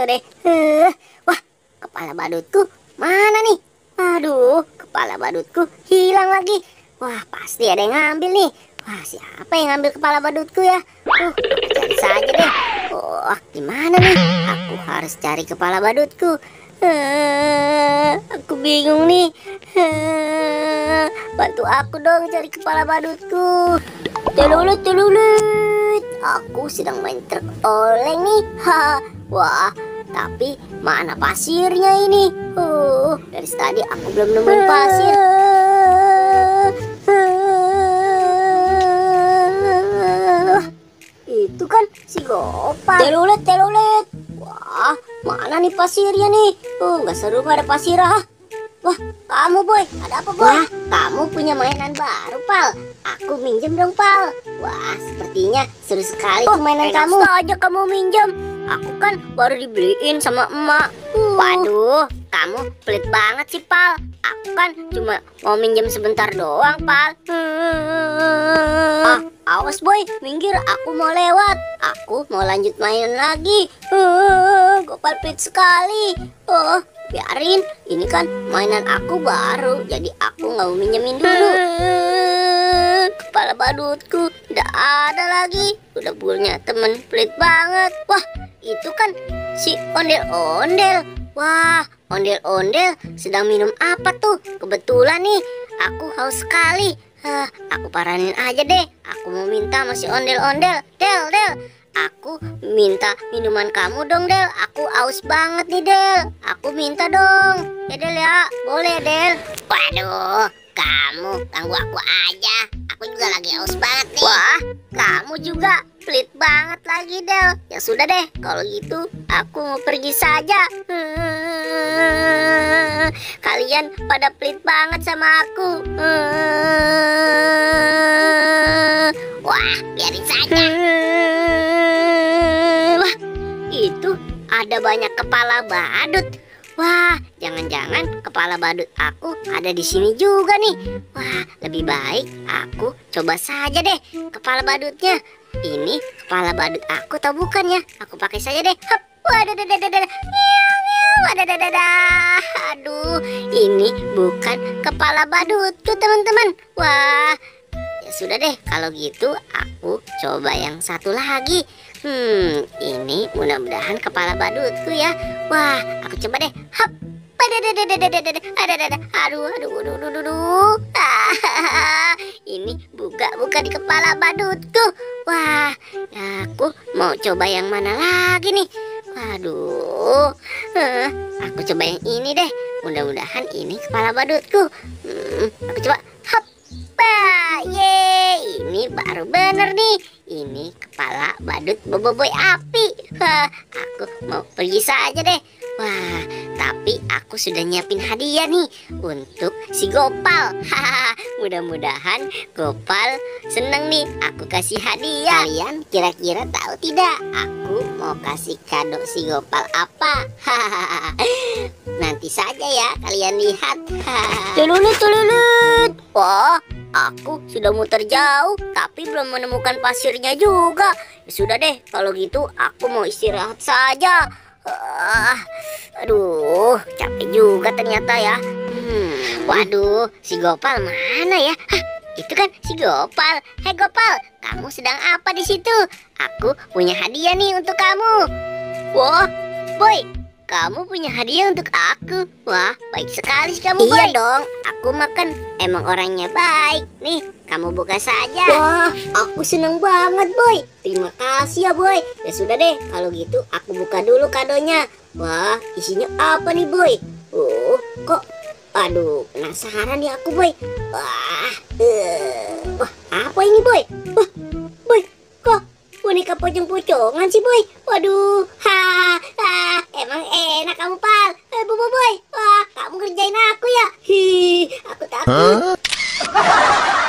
deh. Wah, kepala badutku mana nih? Aduh, kepala badutku hilang lagi. Wah, pasti ada yang ngambil nih. Wah, siapa yang ngambil kepala badutku ya? Aku cari saja deh. Oh, gimana nih? Aku harus cari kepala badutku. Aku bingung nih. Bantu aku dong cari kepala badutku. Telulut, telulut. Aku sedang main truk oleng nih. Wah, tapi mana pasirnya ini? Dari tadi aku belum nemuin pasir. Itu kan si Gopal. Telulet, telulet. Wah, mana nih pasirnya nih? Nggak seru nggak ada pasir ah. Wah, kamu Boy, ada apa Boy? Wah, kamu punya mainan baru Pal. Aku minjem dong Pal. Wah, sepertinya seru sekali tuh mainan kamu. Aja kamu minjem. Aku kan baru dibeliin sama emak. Waduh, kamu pelit banget sih Pal. Aku kan cuma mau minjem sebentar doang Pal. Awas Boy, minggir, aku mau lewat. Aku mau lanjut main lagi. Gopal pelit sekali. Biarin, ini kan mainan aku baru, jadi aku nggak mau minjemin dulu. Kepala badutku tidak ada lagi. Udah punya temen pelit banget. Wah, itu kan si ondel-ondel. Wah, ondel-ondel sedang minum apa tuh? Kebetulan nih, aku haus sekali. Aku paranin aja deh. Aku mau minta sama si ondel-ondel. Del, Del, aku minta minuman kamu dong Del. Aku haus banget nih Del. Aku minta dong. Ya Del ya, boleh Del. Waduh, kamu ganggu aku aja. Aku juga lagi haus banget nih. Wah, kamu juga pelit banget lagi Del. Ya sudah deh, kalau gitu aku mau pergi saja. Kalian pada pelit banget sama aku. Wah, biarin saja. Wah, itu ada banyak kepala badut. Wah, jangan-jangan kepala badut aku ada di sini juga nih. Wah, lebih baik aku coba saja deh kepala badutnya. Ini kepala badut aku atau bukan ya? Aku pakai saja deh. Hop, wadadadadada. Aduh, ini bukan kepala badutku teman-teman. Wah, ya sudah deh, kalau gitu aku coba yang satu lagi. Ini mudah-mudahan kepala badutku ya. Wah, aku coba deh. Hop. Aduh. Ini buka di kepala badutku. Wah, aku mau coba yang mana lagi nih? Waduh, aku coba yang ini deh. Mudah-mudahan ini kepala badutku. Aku coba. Hop. Yeay, ini baru bener nih. Ini kepala badut boboiboy api. Aku mau pergi saja deh. Wah, tapi aku sudah nyiapin hadiah nih untuk si Gopal. Mudah-mudahan Gopal seneng nih aku kasih hadiah. Kalian kira-kira tahu tidak aku mau kasih kado si Gopal apa? Nanti saja ya kalian lihat. Tululut. Wah, aku sudah muter jauh tapi belum menemukan pasirnya juga. Ya sudah deh, kalau gitu aku mau istirahat saja. Aduh, capek juga ternyata ya. Waduh, si Gopal mana ya? Itu kan si Gopal. Hei Gopal, kamu sedang apa di situ? Aku punya hadiah nih untuk kamu. Wah, Boy, kamu punya hadiah untuk aku. Wah, baik sekali sih kamu, Boy. Iya dong, aku makan emang orangnya baik. Nih, kamu buka saja. Wah, aku seneng banget, Boy. Terima kasih ya, Boy. Ya sudah deh, kalau gitu aku buka dulu kadonya. Wah, isinya apa nih, Boy? Kok aduh, penasaran ya aku, Boy. Wah, apa ini, Boy? Wah, Boy, kok boneka pocong-pocongan sih, Boy? Waduh,